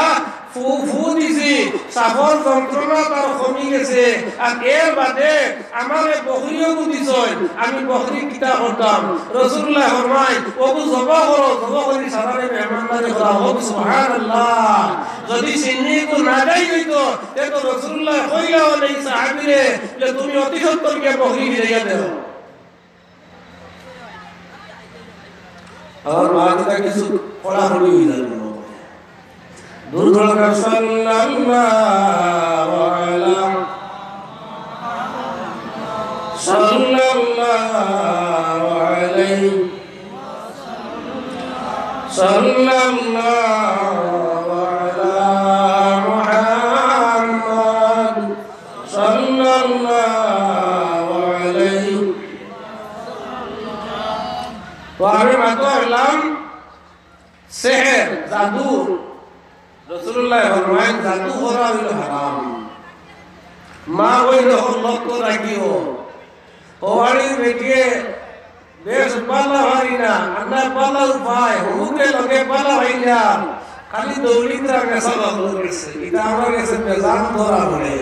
ফু দিছি, সাপর যন্ত্রণা তার কমি গেছে। আর এর বাদে আমারে বকরিও দিছেন, আমি বকরি কিতা করতাম। রাসূলুল্লাহ ফরমায় ওগু জবা করো, জবা করি সারারে মেহমানদারি করা হোক। সুবহানাল্লাহ। যদি সিন্নি কো না যাই হইতো তে তো রাসূলুল্লাহ কইলা ওই সাহাবীরে যে তুমি অতি সত্তর কে বকরি ফিরাইয়া দাও। আর বাদটা কিছু পড়া পড়ি হই যায় না। দুর্গা সাল্লাল্লাহু আলাইহি সাল্লাল্লাহু আলা মুহাম্মদ সাল্লাল্লাহু আলাইহি তো আমি মাত্র হলাম সেহের জাদু রাসূলুল্লাহ ফরমায়েন জাদু করা হইল হারাম মা হইল লক্ষ্য রাখিও ওয়ারি বেটিয়ে বেশ পালা হই না আন্না পালা উপায় হুকে লগে পালা হইলা খালি দৌড়িতে মেসালা করেছে এটা আমার কাছে বেজান ধরা হলে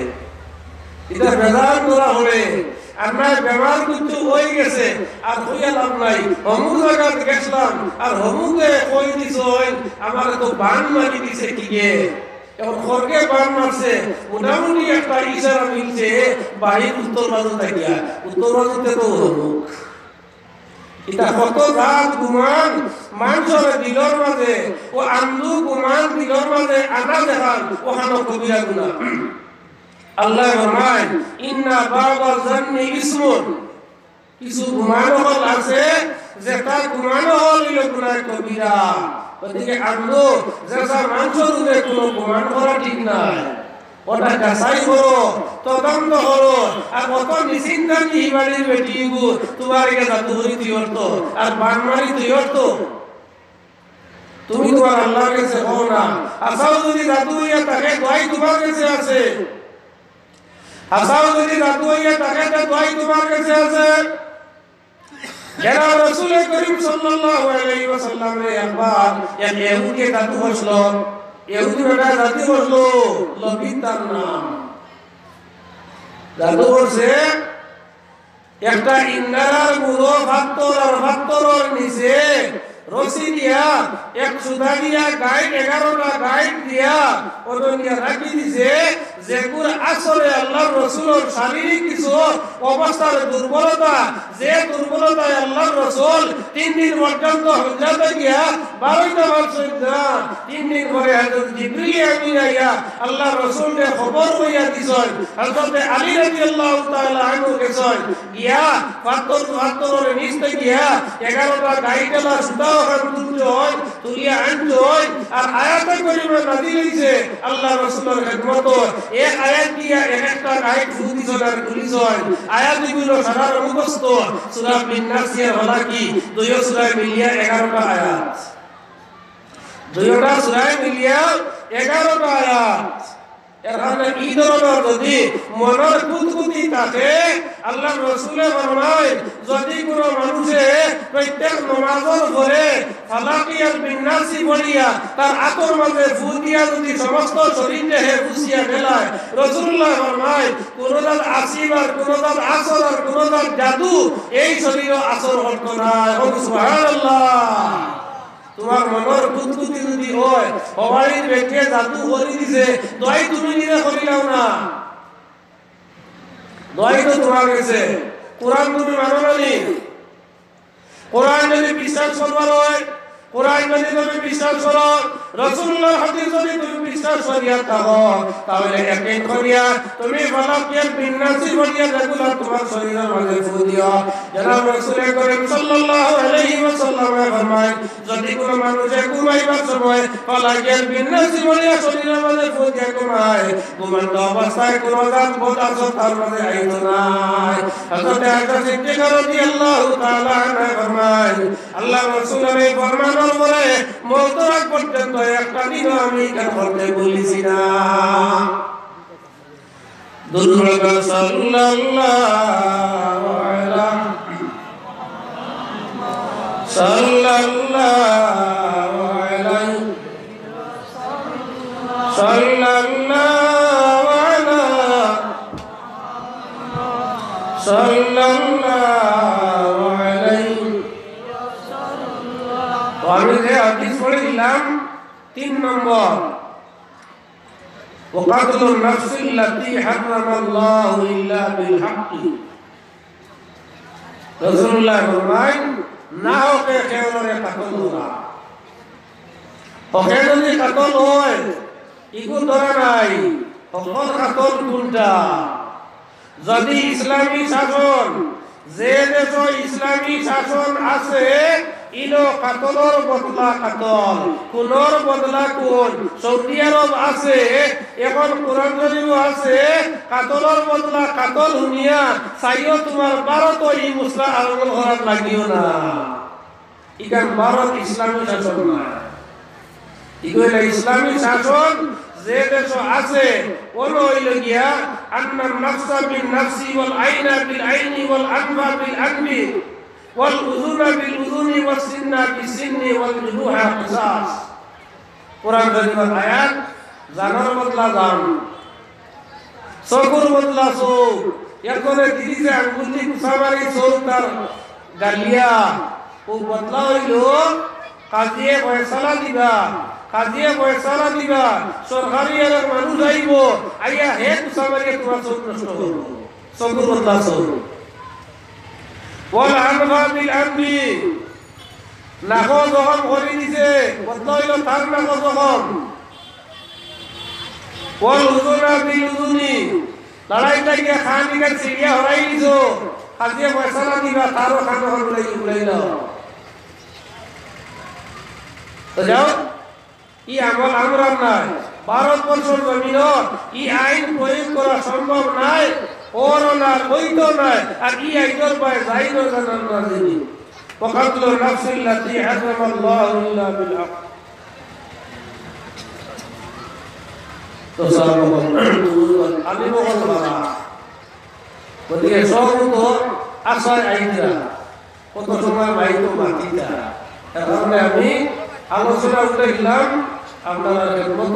এটা বেজান ধরা হলে আমরা ব্যবহার কিন্তু হয়ে গেছে আর হইয়া লাভ নাই অমুক জায়গা গেছিলাম আর অমুকে কই দিছ আমার তো বান মারি দিছে কি গে এখন খরকে বান মারছে মোটামুটি একটা ইশারা মিলছে বাড়ির উত্তর বাজু থাকিয়া উত্তর বাজুতে তো অমুক এটা কত রাত গুমান মানুষের দিলর মাঝে ও আন্দু গুমান দিলর মাঝে আনা দেখান ওখানে কবিরা গুনাহ আল্লাহ ফরমান ইন্না বাবা জান্নি ইসমুন কিছু গুমান হল আছে যেটা গুমান হল ইলো গুনাহ কবিরা ওদিকে আন্দু যেটা মানুষের উপরে কোনো গুমান করা ঠিক নাই ওটা যাচাই করো তদন্ত করো আর কত নিশ্চিন্তান হিবাড়ির বেটি গু তোমার একে জাদু করি তুই অর্থ আর বানমারি তুই অর্থ তুমি তোমার আল্লাহর কাছে হও না আসাও যদি জাদু হইয়া থাকে দোয়াই তোমার কাছে আছে আসাও যদি জাদু হইয়া থাকে দোয়াই তোমার কাছে আছে যারা রাসূল করিম সাল্লাল্লাহু আলাইহি ওয়াসাল্লাম রে একবার এক ইহুদিকে জাদু হইছিল ইহুদি বেটা জাতি বসলো লবিত তার নাম জাদু করছে একটা ইন্দারার গুঁড়ো ভাত্তর নিচে রশি দিয়া এক সুদা দিয়া গাইড 11টা গাইড দিয়া ওজন দিয়া রাখি দিছে যেগুর আসলে আল্লাহর রাসূলের শারীরিক কিছু অবস্থার দুর্বলতা যে দুর্বলতায় আল্লাহর রাসূল 3 দিন পর্যন্ত হজরতে গিয়া 12টা বছর 3 দিন পরে হযরত জিবরিল আমিন আইয়া আল্লাহর রাসূলকে খবর কইয়া দিছেন হযরত আলী রাদিয়াল্লাহু তাআলা আনহু গেছেন গিয়া পাত্তরের নিচে গিয়া 11টা গাইডলা সুদা তুলিয়া আনতোই আর আয়াতে করিমে নাযিল হইছে আল্লাহ রাসূলের খিদমত এক আয়াত দিয়া একটা গাইড ফুদিছন আর তুলিছন আয়াতগুলো সারা মুখস্থ সূরা বিন-নাসিয়া হলাকি দুইও সূরা মিলিয়া 11টা আয়াত দুইটা সূরা মিলিয়া 11টা আয়াত এখানে এই ধরনের যদি মনের কুতকুতি থাকে আল্লাহ রাসূলে ফরমায় যদি কোনো মানুষে প্রত্যেক নামাজের পরে ফালাকি আর বিন্নাসি পড়িয়া তার আতর মাঝে ফু দিয়া যদি সমস্ত শরীরে ফুসিয়া ফেলায় রাসূলুল্লাহ ফরমায় কোন দাল আসিব আর কোন দাল আসর আর কোন দাল জাদু এই শরীরে আসর হতো না সুবহানাল্লাহ তোমার মনের কুতকুতি যদি হয় হওয়ারই ব্যক্তি জাদু করে দিছে দয় তুমি নিজে করিলাও না দয় তো তোমার কাছে কোরআন তুমি মানো না নি কোরআন যদি বিশ্বাস করবার হয় কোরআন যদি তুমি বিশ্বাস করো রাসূলুল্লাহর হাদিস যদি তুমি বিশ্বাস করিয়া থাকো তাহলে একই করিয়া তুমি ফালাকিয়াল বিন্নাসি করিয়া যেগুলো তোমার শরীরের মাঝে ফু দিও জনাব রাসূল করিম সাল্লাল্লাহু আলাইহি ওয়াসাল্লাম ফরমায় যদি কোনো মানুষ ঘুমাইবার সময় ফালাকিয়াল বিন্নাসি করিয়া শরীরের মাঝে ফু দিয়া ঘুমায় ঘুমন্ত অবস্থায় কোনো জাত বোতাস তার মাঝে আইতো না হযরত আয়েশা সিদ্দিকা রাদিয়াল্লাহু তাআলা আনহা ফরমায় আল্লাহ রাসূলের এই ফরমান পরে মওত পর্যন্ত একটা দিন আমি কেন করতে বলিছি না দুর্লভ সাল্লাল্লাহু আলাইহি সাল্লাল্লাহু আলাইহি সাল্লাল্লাহু আলাইহি সাল্লাল্লাহু আলাইহি আমি যে হাদিস পড়ে দিলাম 3 নম্বর وقتل النفس التي حرم الله الا بالحق রাসূলুল্লাহ ফরমায় না ওকে কেউরে কাতল না ওকে যদি কাতল হয় ইগো ধরা নাই সকল কাতল কোনটা যদি ইসলামী শাসন যে দেশ ইসলামী শাসন আছে ইনো কাতলর বদলা কাতল কোনর বদলা কোন সৌদি আরব আছে এখন কোরআন শরীফও আছে কাতলর বদলা কাতল হুনিয়া চাইও তোমার ভারত এই মুসলা আরম্ভ করার লাগিও না ইকান ভারত ইসলামী শাসন না ইগোলা ইসলামী শাসন যে দেশ আছে কোন হইল গিয়া আন্নান নাফসা বিন নাফসি ওয়াল আইনা বিল আইনি ওয়াল আনফা বিল আনফি ওয়াল উযুনা বিল উযুনি ওয়াস সিন্না বিস সিন্নি ওয়াল জুরুহা কিসাস কোরআন শরীফের আয়াত জানার বদলা জান চকুর বদলা চোখ এরপরে দিদিছে আঙ্গুলি কুসামারি চোখ তার গালিয়া ও বদলা হইল কাজিয়ে ফয়সালা দিবা সরকারি এলাকার মানুষ আইব আইয়া হে কুসামারিয়ে তোমার চোখ নষ্ট করবো চকুর বদলা চোখ ওয়াল আনফা বিল আনফি নাকো জখম করে দিছে বদলা হইল তার নাকো জখম ওয়াল উযুনা বিল উযুনি লড়াই লাগিয়া খান নিকার সিরিয়া হরাই দিছো কাজিয়ে ফয়সালা দিবা তারও খান উড়াইল তো যাও ই আমল আমরার নাই ভারতবর্ষের জমিনত ই আইন প্রয়োগ করা সম্ভব নাই ওর না বৈধ নাই আর ই আইনের পায় যাইল জানান না যিনি ওয়াকাতলুন নাফসিল্লাতী হারামাল্লাহু ইল্লা বিল হক তো সালাম আমি বল বাবা ওদিকে সব তো আশায় আইতা কত সময় বাইতো মাটিটা এখন আমি আলোচনা উঠেছিলাম আপনারা মত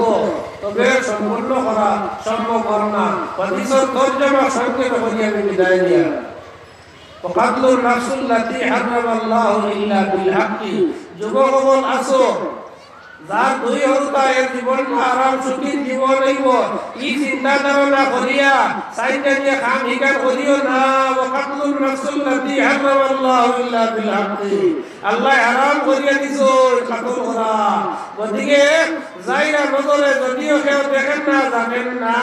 তবে সম্পূর্ণ করা সম্ভব না হাদিসের তরজমা সংক্ষেপ করে আমি বিদায় দিয়া ওয়াকাতলুন নাফসুল্লাতী হারামাল্লাহু ইল্লা বিল হক যুবকগণ আসো যার দুই হরতা এর জীবন আরাম সুখী জীবন হইব ই চিন্তা ধারণা করিয়া সাইডে দিয়ে খাম হিকার করিও না ওয়াকাতলুন নাফসুল্লাতী হারামাল্লাহু ইল্লা বিল হক আল্লাহ হারাম করিয়া দিছো কাতল করা ওদিকে যাইরা নজরে যদিও কেউ দেখেন না জানেন না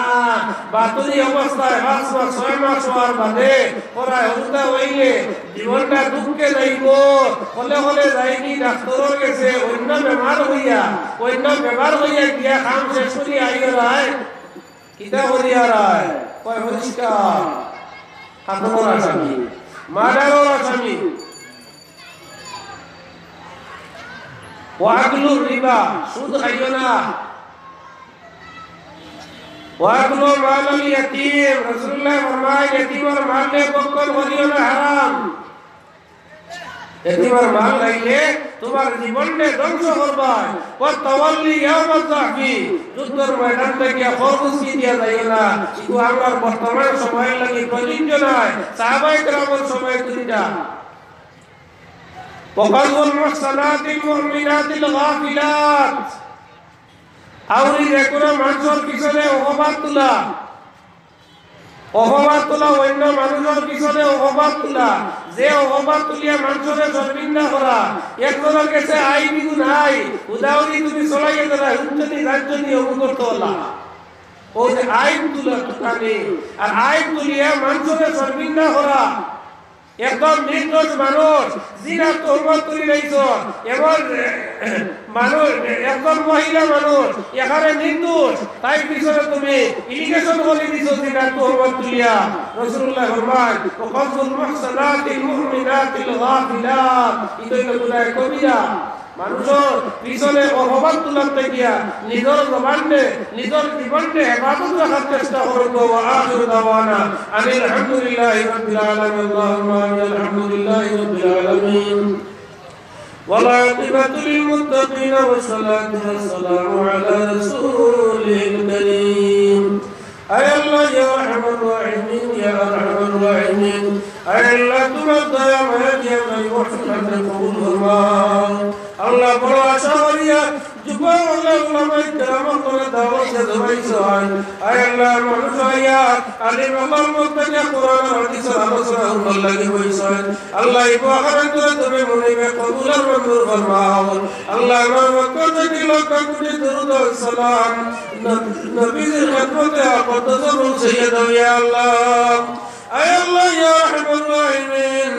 বাতুরি অবস্থায় 5 মাস 6 মাস হওয়ার বাদে ওরা হরতা হইলে জীবনটা দুঃখে যাইব হলে হলে যাইনি ডাক্তারের কাছে অন্য বেমার হইয়া গিয়া খাম শেষ করি আইয়া রায় কিতা করিয়া রায় কয় পরিষ্কার কাতলের আসামি মার্ডারের আসামি ওয়াকলুর রিবা সুদ খাইও না ওয়াকলু মালাল ইয়াতীম রাসূলুল্লাহ ফরমায় ইয়াতীমের মাল বকল করিও না হারাম এতিমার মাল লাইলে তোমার জীবনকে ধ্বংস করবা ও তাওয়াল্লি ইয়াউমাল যাহফি যুদ্ধের ময়দান থেকে খরচ কি দিয়া যায় না ইকু আমার বর্তমান সময় লাগি প্রয়োজন নাই সাহাবায়ে কেরামের সময় তুইটা ওয়াকালুল মুহসানাতিল মুমিনাতিল গাফিলাত আউরি দেখুন মানুষের পিছনে অহবাদ তোলা অন্য মানুষের পিছনে অহবাদ তোলা যে অহবাদ তুলিয়া মানুষের শর্মিন্দা করা একজনের কাছে আই বিধু নাই উদাহরণ তুমি চলাইয়া দেলা হুঞ্জনি রাজ্যনি অবগত হলা ও যে আইন তুলা তুকানে আর আইন তুলিয়া মানুষের শর্মিন্দা করা একদম নির্দোষ মানুষ জিনা তোহমত তুলি রইছ এমন মানুষ একদম মহিলা মানুষ এখানে নির্দোষ তাই পিছনে তুমি ইলিগেশন করে দিছ জিনা তোহমত তুলিয়া রাসূলুল্লাহ ফরমান ওয়াকাতুল মুহসানাতিল মুমিনাতিল গাফিলাত ইতই তো গুনাহ কবিরা মানুষের পিছনে অহবাদ তুলাতে গিয়া নিজের জবানে নিজের জীবনে হেফাজত রাখার চেষ্টা করব ওয়া আখিরু দাওয়ানা আনিল হামদুলিল্লাহি রাব্বিল আলামিন আল্লাহুম্মা আলহামদুলিল্লাহি রাব্বিল আলামিন ওয়াল আকিবাতু লিল মুত্তাকিন ওয়াস সালাতু ওয়াস সালামু আলা রাসূলিল কারীম আয় আল্লাহ ইয়া আরহামার রাহিমিন ইয়া আরহামার রাহিমিন আয় আল্লাহ তোমার দয়া মায়া দিয়া এই ওয়াক্তটাকে কবুল ফরমাও আল্লাহ বড় আশা করিয়া যুবক উলামায়ে কেরাম করে দাওয়াত দেওয়াইছেন আয় আল্লাহ মানুষ আয়া আলিম আল্লাহর মুত্তাকি কোরআন হাদিসের আলোচনা আল্লাহ লাগি হইছেন আল্লাহ এই আখিরাত তুমি মনিবে কবুল আর মঞ্জুর ফরমাও আল্লাহ আমার মক্কা থেকে লক্ষ কোটি দরুদ ও সালাম নবীর খিদমতে আকদাস সাইয়্যিদ ইয়া আল্লাহ আয় আল্লাহ ইয়া আরহামার রাহিমিন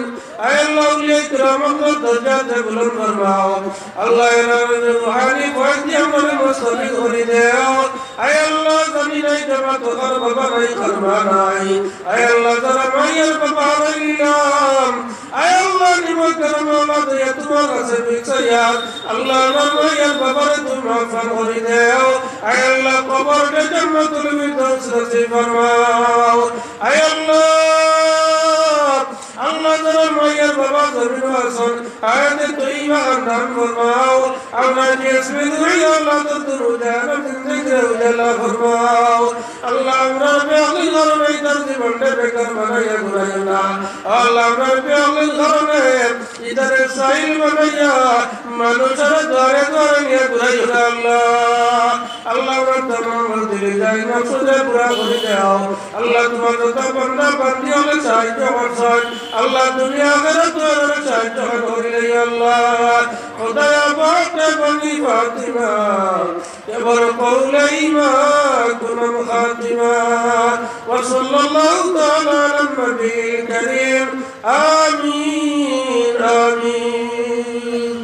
আয় আল্লাহ আউলিয়া কিরাম দরজাতে বুলন্দ ফরমাও আল্লাহ এনার রুহানি ফয়জি আমার মুস্তাফিদ করে দাও আয় আল্লাহ জমিনে জামাত কর বাবা নাই করবা নাই আয় আল্লাহ যারা মায়ের বাবা রইলাম আয় আল্লাহ নিমন্ত্রণ মাওলা দয়া তোমার কাছে বিছাইয়া আল্লাহ আমার মায়ের বাবার তুমি মাফ করে দাও আয় আল্লাহ কবরটা জান্নাতুল ফিরদাউস নসিব ফরমাও আয় আল্লাহ আল্লাহ যারা মায়ের বাবা জমিন আসন আয়াতে তৈবা নাম ফরমাও আল্লাহ জিসমিন হইয়া আল্লাহ দুরুদানা জিন্দেগি উজালা ফরমাও আল্লাহ আমরা বেআলি কারণে ইদার জীবনটা বেকার বানাইয়া ঘুরাইও না আল্লাহ আমরা বেআলি কারণে ইদারে সাইল বানাইয়া মানুষের দ্বারে দ্বারে নিয়ে ঘুরাইও না আল্লাহ আমরা তমাম দিলে যাই না সুদে পুরা করে দাও আল্লাহ তোমার যত বান্দা বান্দি হলে সাহায্য করছেন আল্লাহ দুনিয়া আখিরাত তোমার সাহায্য করিলে আল্লাহ খোদায়া বাতে বনি ফাতিমা এবার কওলে ঈমান তুমাম খাতিমা ওয়া সাল্লাল্লাহু তাআলা আলা নবিয়িল কারীম আমিন আমিন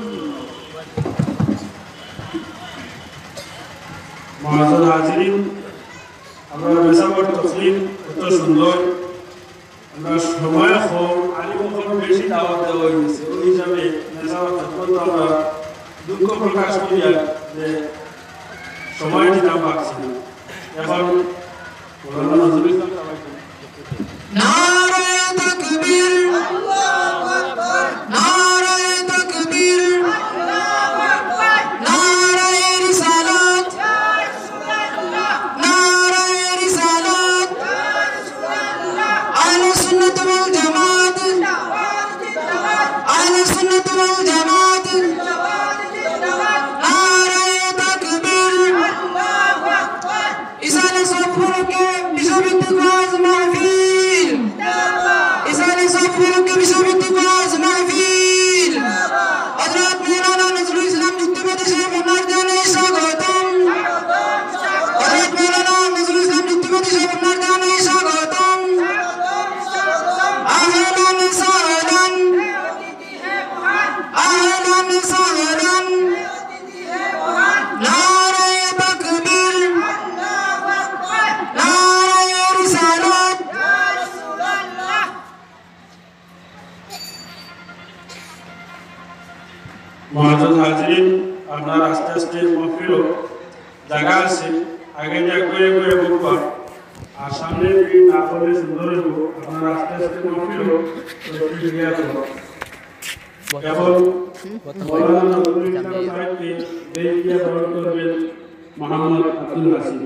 মুআজ্জাজ হাজিরিন আমরা মেসাবর তসলিম এত সুন্দর আমরা সময় কম আলিম কম বেশি দাওয়াত দেওয়া হয়েছে ওই হিসাবে মেসাবর তসলিম আমরা দুঃখ প্রকাশ করি যে সময় দিতে পারছি না এখন মৌলানা নজরুল ইসলাম সবাইকে নারে তাকবীর আল্লাহু আকবার নারে তাকবীর আল্লাহু আকবার নারে রিসালাত ইয়া রাসূলুল্লাহ নারে রিসালাত ইয়া রাসূলুল্লাহ আহলে সুন্নাত ওয়াল জামাত জিন্দাবাদ জিন্দাবাদ আহলে সুন্নাত ওয়াল জামাত জিন্দাবাদ জিন্দাবাদ নারে তাকবীর আল্লাহু আকবার ইসালে সফরকে বিশ্ববিদ্যালয় মাহফিল ইসালে সফরকে বিশ্ববিদ্যালয় মাহফিল হযরত মাওলানা নজরুল ইসলাম যুক্তিবাদী সাহেব আপনার জানাই স্বাগতম হযরত মাওলানা নজরুল ইসলাম যুক্তিবাদী সাহেব আপনার জানাই স্বাগতম আহলান সাহলান আহলান সাহলান নারে তাকবীর আল্লাহু আকবার নারে রিসালাত ইয়া রাসূলুল্লাহ মুআজ্জাজ হাজিরিন আপনার আস্তে আস্তে মাহফিল জায়গা আছে আগে যা করে করে বলবা আর সামনে দিন না বলে সুন্দর হইব আপনার আস্তে আস্তে মাহফিল প্রক্রিয়া করব এখন মৌলানা নজরুল ইসলাম সাহেবকে দেখিয়া বরণ করবেন মোহাম্মদ আব্দুল হাসিন